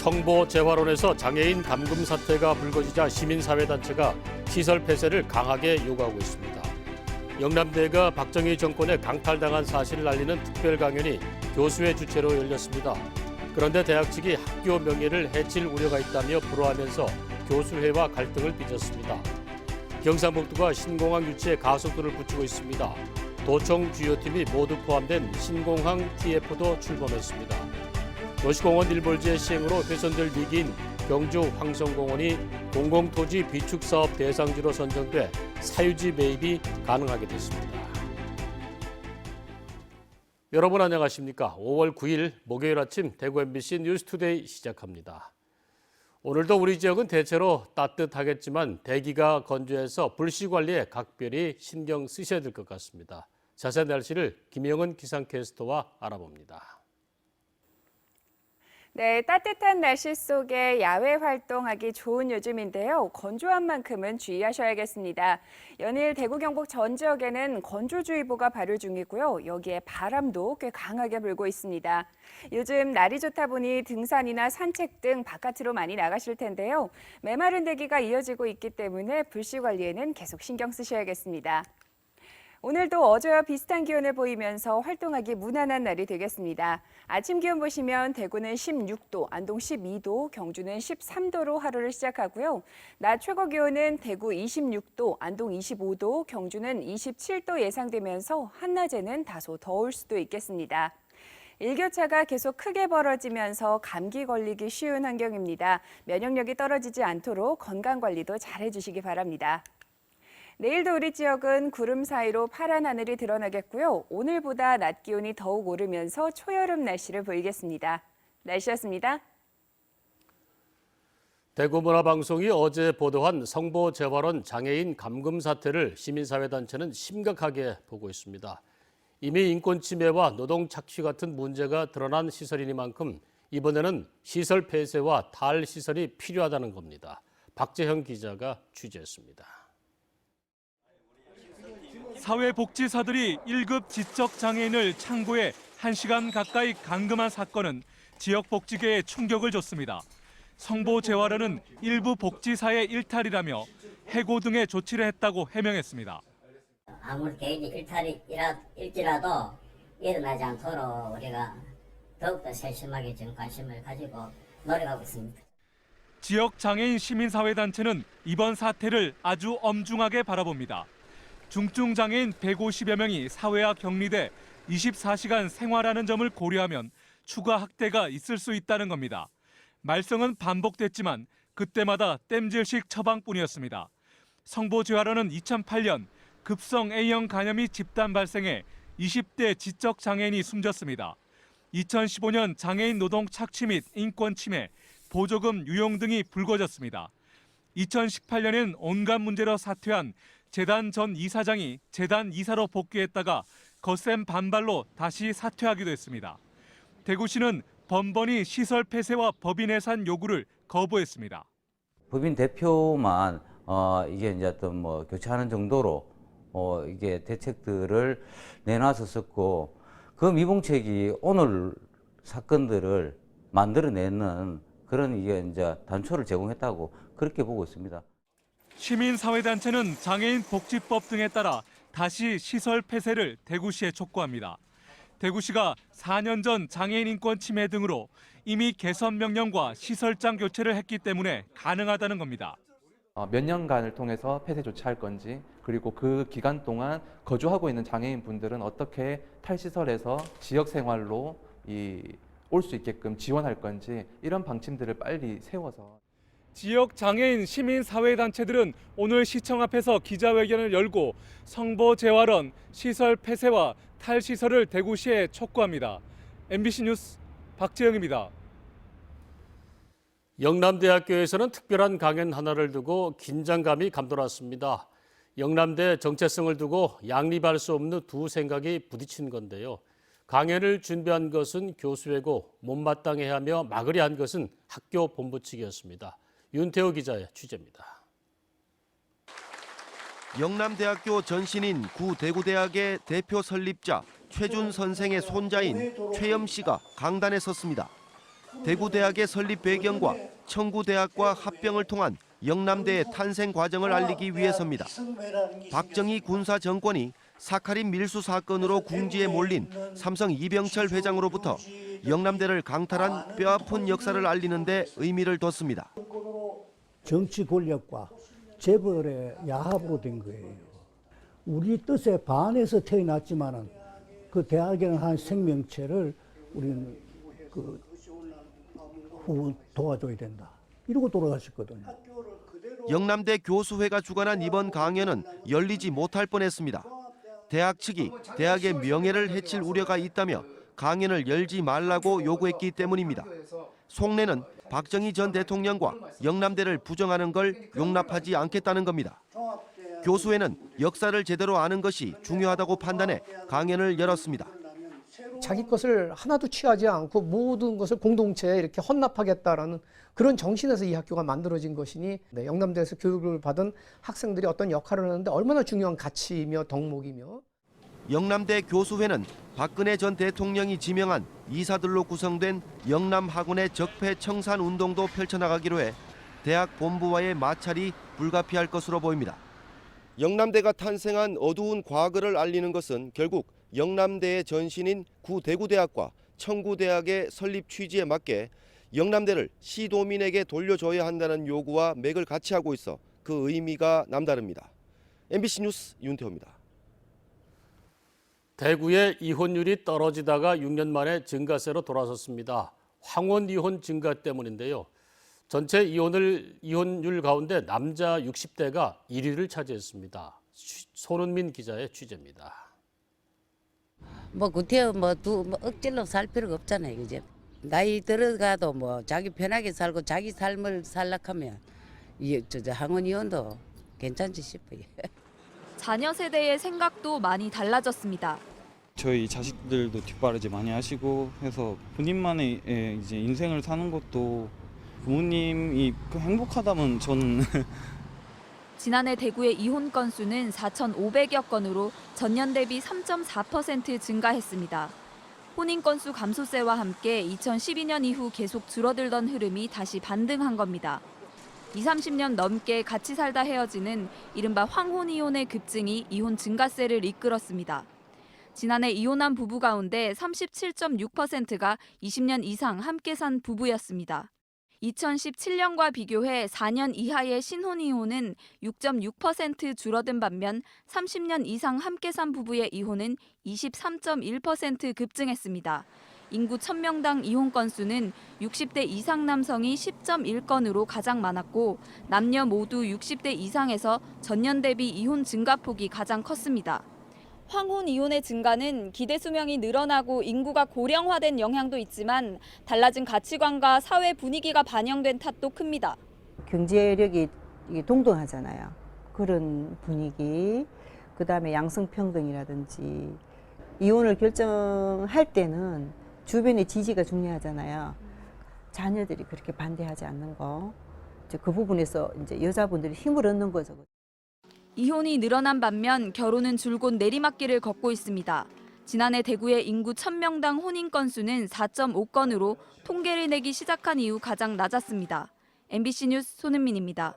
성보 재활원에서 장애인 감금 사태가 불거지자 시민사회단체가 시설 폐쇄를 강하게 요구하고 있습니다. 영남대가 박정희 정권에 강탈당한 사실을 알리는 특별 강연이 교수회 주최로 열렸습니다. 그런데 대학 측이 학교 명예를 해칠 우려가 있다며 불허하면서 교수회와 갈등을 빚었습니다. 경상북도가 신공항 유치에 가속도를 붙이고 있습니다. 도청 주요팀이 모두 포함된 신공항 TF도 출범했습니다. 도시공원 일몰지의 시행으로 훼손될 위기인 경주 황성공원이 공공토지 비축사업 대상지로 선정돼 사유지 매입이 가능하게 됐습니다. 여러분 안녕하십니까? 5월 9일 목요일 아침 대구 MBC 뉴스투데이 시작합니다. 오늘도 우리 지역은 대체로 따뜻하겠지만 대기가 건조해서 불씨 관리에 각별히 신경 쓰셔야 될 것 같습니다. 자세한 날씨를 김영은 기상캐스터와 알아봅니다. 네, 따뜻한 날씨 속에 야외 활동하기 좋은 요즘인데요. 건조한 만큼은 주의하셔야겠습니다. 연일 대구 경북 전 지역에는 건조주의보가 발효 중이고요. 여기에 바람도 꽤 강하게 불고 있습니다. 요즘 날이 좋다 보니 등산이나 산책 등 바깥으로 많이 나가실 텐데요. 메마른 대기가 이어지고 있기 때문에 불씨 관리에는 계속 신경 쓰셔야겠습니다. 오늘도 어제와 비슷한 기온을 보이면서 활동하기 무난한 날이 되겠습니다. 아침 기온 보시면 대구는 16도, 안동 12도, 경주는 13도로 하루를 시작하고요. 낮 최고 기온은 대구 26도, 안동 25도, 경주는 27도 예상되면서 한낮에는 다소 더울 수도 있겠습니다. 일교차가 계속 크게 벌어지면서 감기 걸리기 쉬운 환경입니다. 면역력이 떨어지지 않도록 건강관리도 잘 해주시기 바랍니다. 내일도 우리 지역은 구름 사이로 파란 하늘이 드러나겠고요. 오늘보다 낮 기온이 더욱 오르면서 초여름 날씨를 보이겠습니다. 날씨였습니다. 대구문화방송이 어제 보도한 성보 재활원 장애인 감금 사태를 시민사회단체는 심각하게 보고 있습니다. 이미 인권 침해와 노동 착취 같은 문제가 드러난 시설이니만큼 이번에는 시설 폐쇄와 탈시설이 필요하다는 겁니다. 박재형 기자가 취재했습니다. 사회복지사들이 1급 지적장애인을 창고에 1시간 가까이 감금한 사건은 지역복지계에 충격을 줬습니다. 성보재활원은 일부 복지사의 일탈이라며 해고 등의 조치를 했다고 해명했습니다. 아무리 개인이 일지라도 일어나지 않도록 우리가 더욱더 세심하게 지금 관심을 가지고 노력하고 있습니다. 지역장애인 시민사회단체는 이번 사태를 아주 엄중하게 바라봅니다. 중증장애인 150여 명이 사회와 격리돼 24시간 생활하는 점을 고려하면 추가 학대가 있을 수 있다는 겁니다. 말썽은 반복됐지만 그때마다 땜질식 처방뿐이었습니다. 성보재활원은 2008년 급성 A형 간염이 집단 발생해 20대 지적장애인이 숨졌습니다. 2015년 장애인 노동 착취 및 인권 침해, 보조금 유용 등이 불거졌습니다. 2018년엔 온갖 문제로 사퇴한 재단 전 이사장이 재단 이사로 복귀했다가 거센 반발로 다시 사퇴하기도 했습니다. 대구시는 번번이 시설 폐쇄와 법인 해산 요구를 거부했습니다. 법인 대표만 이게 이제 어떤 교체하는 정도로 이게 대책들을 내놨었고 그 미봉책이 오늘 사건들을 만들어내는 그런 이게 이제 단초를 제공했다고 그렇게 보고 있습니다. 시민사회단체는 장애인 복지법 등에 따라 다시 시설 폐쇄를 대구시에 촉구합니다. 대구시가 4년 전 장애인 인권 침해 등으로 이미 개선 명령과 시설장 교체를 했기 때문에 가능하다는 겁니다. 몇 년간을 통해서 폐쇄 조치할 건지 그리고 그 기간 동안 거주하고 있는 장애인 분들은 어떻게 탈시설에서 지역 생활로 올 수 있게끔 지원할 건지 이런 방침들을 빨리 세워서 지역 장애인 시민사회단체들은 오늘 시청 앞에서 기자회견을 열고 성보재활원 시설 폐쇄와 탈시설을 대구시에 촉구합니다. MBC 뉴스 박재영입니다. 영남대학교에서는 특별한 강연 하나를 두고 긴장감이 감돌았습니다. 영남대 정체성을 두고 양립할 수 없는 두 생각이 부딪힌 건데요. 강연을 준비한 것은 교수회고 못마땅해 하며 막으려 한 것은 학교 본부 측이었습니다. 윤태호 기자의 취재입니다. 영남대학교 전신인 구대구대학의 대표 설립자 최준 선생의 손자인 최염 씨가 강단에 섰습니다. 대구대학의 설립 배경과 청구대학과 합병을 통한 영남대의 탄생 과정을 알리기 위해서입니다. 박정희 군사 정권이 사카린 밀수 사건으로 궁지에 몰린 삼성 이병철 회장으로부터 영남대를 강탈한 뼈아픈 역사를 알리는 데 의미를 뒀습니다. 정치 권력과 재벌의 야합으로 된 거예요. 우리 뜻에 반해서 태어났지만은 그 대학이라는 한 생명체를 우리는 도와줘야 된다. 이러고 돌아가셨거든요. 영남대 교수회가 주관한 이번 강연은 열리지 못할 뻔했습니다. 대학 측이 대학의 명예를 해칠 우려가 있다며 강연을 열지 말라고 요구했기 때문입니다. 속내는 박정희 전 대통령과 영남대를 부정하는 걸 용납하지 않겠다는 겁니다. 교수회는 역사를 제대로 아는 것이 중요하다고 판단해 강연을 열었습니다. 자기 것을 하나도 취하지 않고 모든 것을 공동체에 이렇게 헌납하겠다라는 그런 정신에서 이 학교가 만들어진 것이니 영남대에서 교육을 받은 학생들이 어떤 역할을 하는데 얼마나 중요한 가치이며 덕목이며. 영남대 교수회는 박근혜 전 대통령이 지명한 이사들로 구성된 영남학원의 적폐 청산 운동도 펼쳐나가기로 해 대학 본부와의 마찰이 불가피할 것으로 보입니다. 영남대가 탄생한 어두운 과거를 알리는 것은 결국 영남대의 전신인 구 대구대학과 청구대학의 설립 취지에 맞게 영남대를 시도민에게 돌려줘야 한다는 요구와 맥을 같이 하고 있어 그 의미가 남다릅니다. MBC 뉴스 윤태호입니다. 대구의 이혼율이 떨어지다가 6년 만에 증가세로 돌아섰습니다. 황혼 이혼 증가 때문인데요. 전체 이혼율 가운데 남자 60대가 1위를 차지했습니다. 손은민 기자의 취재입니다. 구태여 억지로 살 필요가 없잖아요, 그죠? 나이 들어가도 자기 편하게 살고 자기 삶을 살락하면 황혼 이혼도 괜찮지 싶어요. 자녀 세대의 생각도 많이 달라졌습니다. 저희 자식들도 뒷바라지 많이 하시고 해서 본인만의 이제 인생을 사는 것도 부모님이 행복하다면 저는 지난해 대구의 이혼 건수는 4,500여 건으로 전년 대비 3.4% 증가했습니다. 혼인 건수 감소세와 함께 2012년 이후 계속 줄어들던 흐름이 다시 반등한 겁니다. 20-30년 넘게 같이 살다 헤어지는 이른바 황혼 이혼의 급증이 이혼 증가세를 이끌었습니다. 지난해 이혼한 부부 가운데 37.6%가 20년 이상 함께 산 부부였습니다. 2017년과 비교해 4년 이하의 신혼 이혼은 6.6% 줄어든 반면 30년 이상 함께 산 부부의 이혼은 23.1% 급증했습니다. 인구 1000명당 이혼 건수는 60대 이상 남성이 10.1건으로 가장 많았고 남녀 모두 60대 이상에서 전년 대비 이혼 증가폭이 가장 컸습니다. 황혼 이혼의 증가는 기대 수명이 늘어나고 인구가 고령화된 영향도 있지만 달라진 가치관과 사회 분위기가 반영된 탓도 큽니다. 경제력이 동등하잖아요. 그런 분위기, 그다음에 양성평등이라든지 이혼을 결정할 때는 주변의 지지가 중요하잖아요. 자녀들이 그렇게 반대하지 않는 거, 그 부분에서 이제 여자분들이 힘을 얻는 거죠. 이혼이 늘어난 반면 결혼은 줄곧 내리막길을 걷고 있습니다. 지난해 대구의 인구 1000명당 혼인 건수는 4.5건으로 통계를 내기 시작한 이후 가장 낮았습니다. MBC 뉴스 손은민입니다.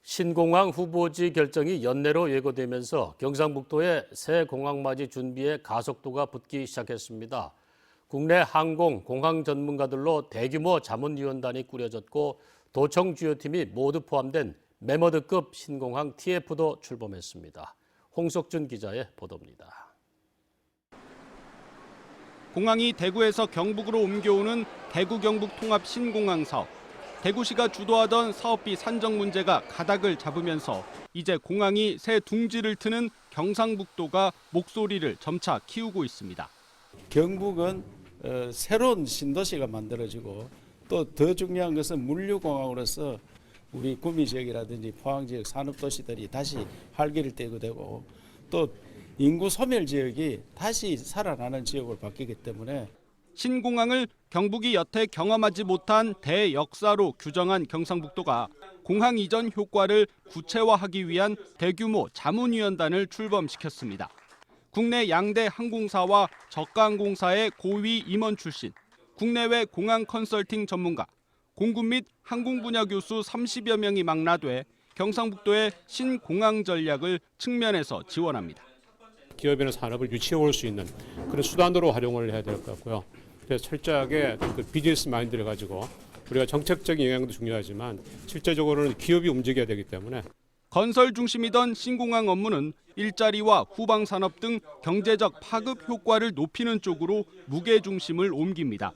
신공항 후보지 결정이 연내로 예고되면서 경상북도의 새 공항맞이 준비에 가속도가 붙기 시작했습니다. 국내 항공, 공항 전문가들로 대규모 자문위원단이 꾸려졌고 도청 주요팀이 모두 포함된 매머드급 신공항 TF도 출범했습니다. 홍석준 기자의 보도입니다. 공항이 대구에서 경북으로 옮겨오는 대구 경북 통합 신공항 사업. 대구시가 주도하던 사업비 산정 문제가 가닥을 잡으면서 이제 공항이 새 둥지를 트는 경상북도가 목소리를 점차 키우고 있습니다. 경북은 새로운 신도시가 만들어지고 또 더 중요한 것은 물류공항으로서 우리 구미 지역이라든지 포항 지역 산업도시들이 다시 활기를 띠게 되고 또 인구 소멸 지역이 다시 살아나는 지역으로 바뀌기 때문에 신공항을 경북이 여태 경험하지 못한 대역사로 규정한 경상북도가 공항 이전 효과를 구체화하기 위한 대규모 자문위원단을 출범시켰습니다. 국내 양대 항공사와 저가항공사의 고위 임원 출신, 국내외 공항 컨설팅 전문가, 공군 및 항공 분야 교수 30여 명이 망라돼 경상북도의 신공항 전략을 측면에서 지원합니다. 기업이나 산업을 유치해 올 수 있는 그런 수단으로 활용을 해야 될 것 같고요. 그래서 철저하게 그 비즈니스 마인드를 가지고 우리가 정책적인 영향도 중요하지만 실제적으로는 기업이 움직여야 되기 때문에 건설 중심이던 신공항 업무는 일자리와 후방 산업 등 경제적 파급 효과를 높이는 쪽으로 무게 중심을 옮깁니다.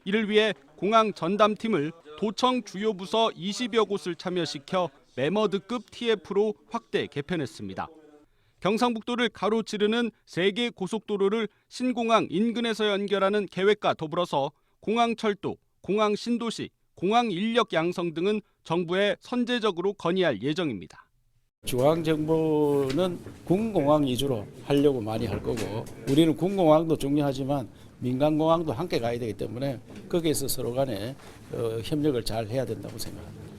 이를 위해 공항 전담팀을 도청 주요 부서 20여 곳을 참여시켜 매머드급 TF로 확대 개편했습니다. 경상북도를 가로지르는 3개 고속도로를 신공항 인근에서 연결하는 계획과 더불어서 공항철도, 공항 신도시, 공항 인력 양성 등은 정부에 선제적으로 건의할 예정입니다. 중앙정부는 군공항 위주로 하려고 많이 할 거고 우리는 군공항도 중요하지만 민간공항도 함께 가야 되기 때문에 거기에서 서로 간에 협력을 잘 해야 된다고 생각합니다.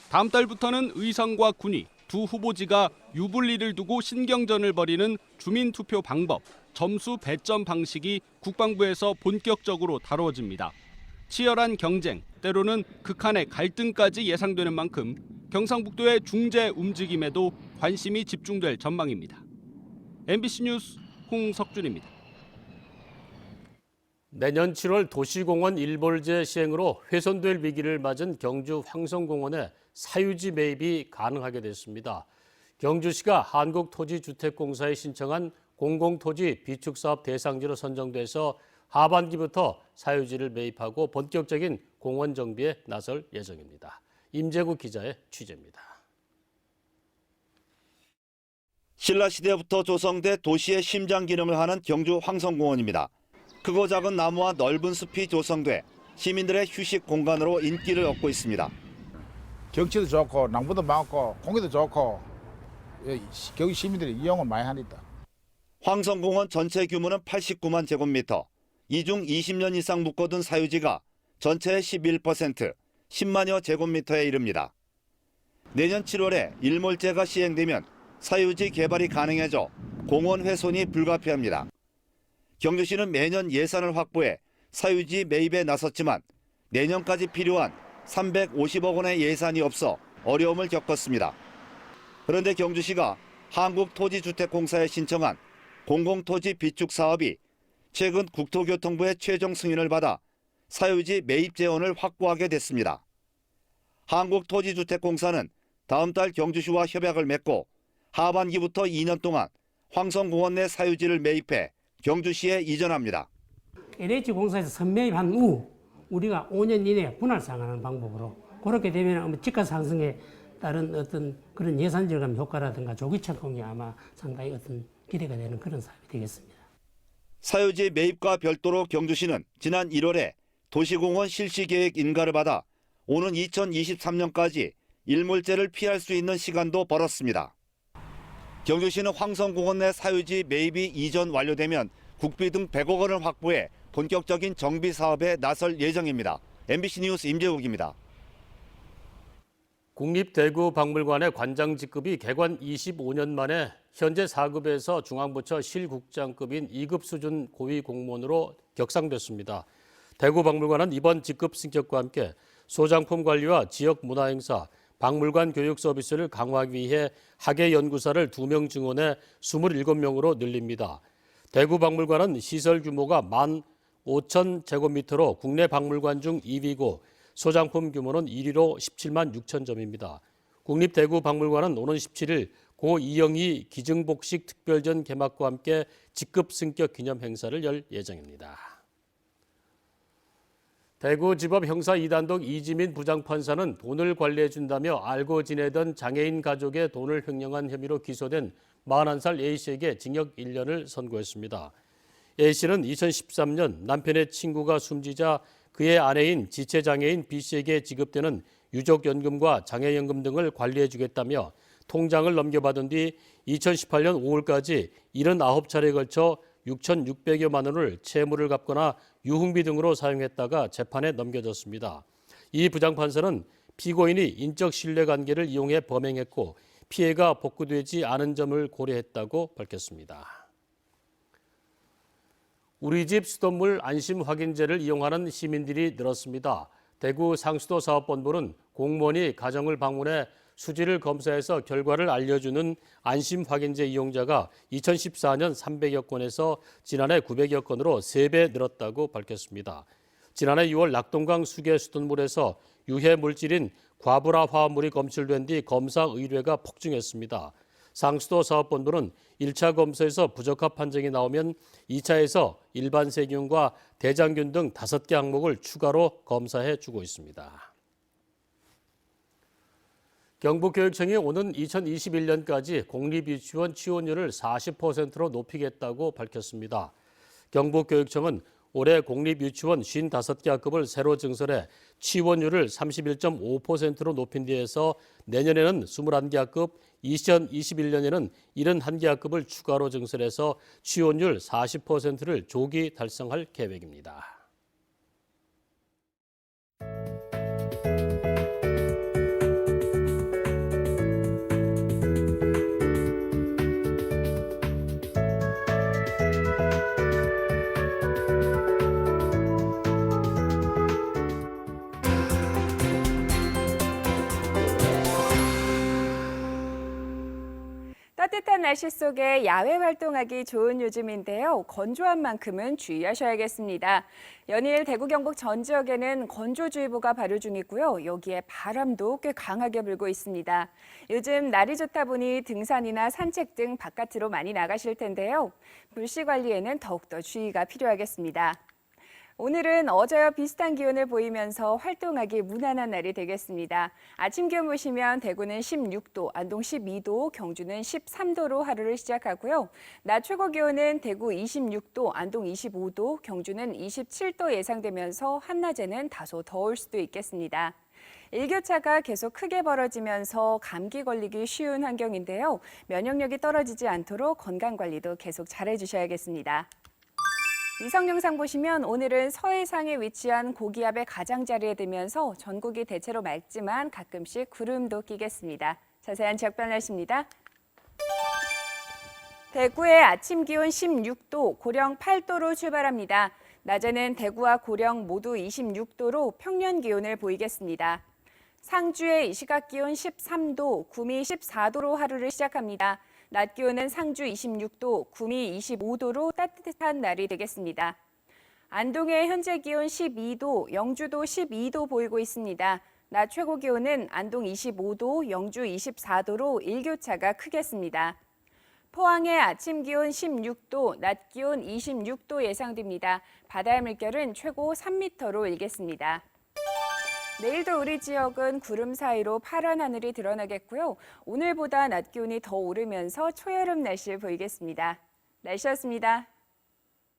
다음 달부터는 의성과 군위 두 후보지가 유불리를 두고 신경전을 벌이는 주민투표 방법, 점수 배점 방식이 국방부에서 본격적으로 다루어집니다. 치열한 경쟁, 때로는 극한의 갈등까지 예상되는 만큼 경상북도의 중재 움직임에도 관심이 집중될 전망입니다. MBC 뉴스 홍석준입니다. 내년 7월 도시공원 일몰제 시행으로 훼손될 위기를 맞은 경주 황성공원에 사유지 매입이 가능하게 됐습니다. 경주시가 한국토지주택공사에 신청한 공공토지 비축사업 대상지로 선정돼서 하반기부터 사유지를 매입하고 본격적인 공원 정비에 나설 예정입니다. 임재국 기자의 취재입니다. 신라시대부터 조성돼 도시의 심장 기능을 하는 경주 황성공원입니다. 크고 작은 나무와 넓은 숲이 조성돼 시민들의 휴식 공간으로 인기를 얻고 있습니다. 경치도 좋고 나무도 많고 공기도 좋고 경주 시민들이 이용을 많이 하니까. 황성공원 전체 규모는 89만 제곱미터. 이 중 20년 이상 묶어둔 사유지가 전체의 11%, 10만여 제곱미터에 이릅니다. 내년 7월에 일몰제가 시행되면 사유지 개발이 가능해져 공원 훼손이 불가피합니다. 경주시는 매년 예산을 확보해 사유지 매입에 나섰지만 내년까지 필요한 350억 원의 예산이 없어 어려움을 겪었습니다. 그런데 경주시가 한국토지주택공사에 신청한 공공토지 비축 사업이 최근 국토교통부의 최종 승인을 받아 사유지 매입 재원을 확보하게 됐습니다. 한국토지주택공사는 다음 달 경주시와 협약을 맺고 하반기부터 2년 동안 황성공원 내 사유지를 매입해 경주시에 이전합니다. LH공사에서 선매입한 후 우리가 5년 이내에 분할상환하는 방법으로 그렇게 되면 집가 상승에 따른 어떤 그런 예산 절감 효과라든가 조기 착공이 아마 상당히 어떤 기대가 되는 그런 사업이 되겠습니다. 사유지 매입과 별도로 경주시는 지난 1월에 도시공원 실시계획 인가를 받아 오는 2023년까지 일몰제를 피할 수 있는 시간도 벌었습니다. 경주시는 황성공원 내 사유지 매입이 이전 완료되면 국비 등 100억 원을 확보해 본격적인 정비 사업에 나설 예정입니다. MBC 뉴스 임재욱입니다. 국립대구박물관의 관장 직급이 개관 25년 만에 현재 4급에서 중앙부처 실국장급인 2급 수준 고위 공무원으로 격상됐습니다. 대구박물관은 이번 직급 승격과 함께 소장품 관리와 지역 문화 행사, 박물관 교육 서비스를 강화하기 위해 학예 연구사를 2명 증원해 27명으로 늘립니다. 대구박물관은 시설 규모가 15,000제곱미터로 국내 박물관 중 2위고 소장품 규모는 1위로 17만 6천 점입니다. 국립대구박물관은 오는 17일 고 이영희 기증복식 특별전 개막과 함께 직급 승격 기념 행사를 열 예정입니다. 대구지법 형사 2단독 이지민 부장판사는 돈을 관리해준다며 알고 지내던 장애인 가족의 돈을 횡령한 혐의로 기소된 41살 A씨에게 징역 1년을 선고했습니다. A씨는 2013년 남편의 친구가 숨지자 그의 아내인 지체장애인 B씨에게 지급되는 유족연금과 장애연금 등을 관리해주겠다며 통장을 넘겨받은 뒤 2018년 5월까지 79차례에 걸쳐 6,600여만 원을 채무를 갚거나 유흥비 등으로 사용했다가 재판에 넘겨졌습니다. 이 부장판사는 피고인이 인적 신뢰관계를 이용해 범행했고 피해가 복구되지 않은 점을 고려했다고 밝혔습니다. 우리 집 수돗물 안심 확인제를 이용하는 시민들이 늘었습니다. 대구 상수도 사업본부는 공무원이 가정을 방문해 수지를 검사해서 결과를 알려주는 안심 확인제 이용자가 2014년 300여 건에서 지난해 900여 건으로 3배 늘었다고 밝혔습니다. 지난해 6월 낙동강 수계 수돗물에서 유해 물질인 과불화 화합물이 검출된 뒤 검사 의뢰가 폭증했습니다. 상수도 사업본부는 1차 검사에서 부적합 판정이 나오면 2차에서 일반 세균과 대장균 등 5개 항목을 추가로 검사해 주고 있습니다. 경북교육청이 오는 2021년까지 공립유치원 취원율을 40%로 높이겠다고 밝혔습니다. 경북교육청은 올해 공립유치원 55개 학급을 새로 증설해 취원율을 31.5%로 높인 뒤에서 내년에는 21개 학급, 2021년에는 71개 학급을 추가로 증설해서 취원율 40%를 조기 달성할 계획입니다. 따뜻한 날씨 속에 야외 활동하기 좋은 요즘인데요. 건조한 만큼은 주의하셔야겠습니다. 연일 대구 경북 전 지역에는 건조주의보가 발효 중이고요. 여기에 바람도 꽤 강하게 불고 있습니다. 요즘 날이 좋다 보니 등산이나 산책 등 바깥으로 많이 나가실 텐데요. 불씨 관리에는 더욱더 주의가 필요하겠습니다. 오늘은 어제와 비슷한 기온을 보이면서 활동하기 무난한 날이 되겠습니다. 아침 기온 보시면 대구는 16도, 안동 12도, 경주는 13도로 하루를 시작하고요. 낮 최고 기온은 대구 26도, 안동 25도, 경주는 27도 예상되면서 한낮에는 다소 더울 수도 있겠습니다. 일교차가 계속 크게 벌어지면서 감기 걸리기 쉬운 환경인데요. 면역력이 떨어지지 않도록 건강관리도 계속 잘해주셔야겠습니다. 위성 영상 보시면 오늘은 서해상에 위치한 고기압의 가장자리에 들면서 전국이 대체로 맑지만 가끔씩 구름도 끼겠습니다. 자세한 지역별 날씨입니다. 대구의 아침 기온 16도, 고령 8도로 출발합니다. 낮에는 대구와 고령 모두 26도로 평년 기온을 보이겠습니다. 상주의 이 시각 기온 13도, 구미 14도로 하루를 시작합니다. 낮 기온은 상주 26도, 구미 25도로 따뜻한 날이 되겠습니다. 안동의 현재 기온 12도, 영주도 12도 보이고 있습니다. 낮 최고 기온은 안동 25도, 영주 24도로 일교차가 크겠습니다. 포항의 아침 기온 16도, 낮 기온 26도 예상됩니다. 바다의 물결은 최고 3m로 일겠습니다. 내일도 우리 지역은 구름 사이로 파란 하늘이 드러나겠고요. 오늘보다 낮 기온이 더 오르면서 초여름 날씨 보이겠습니다. 날씨였습니다.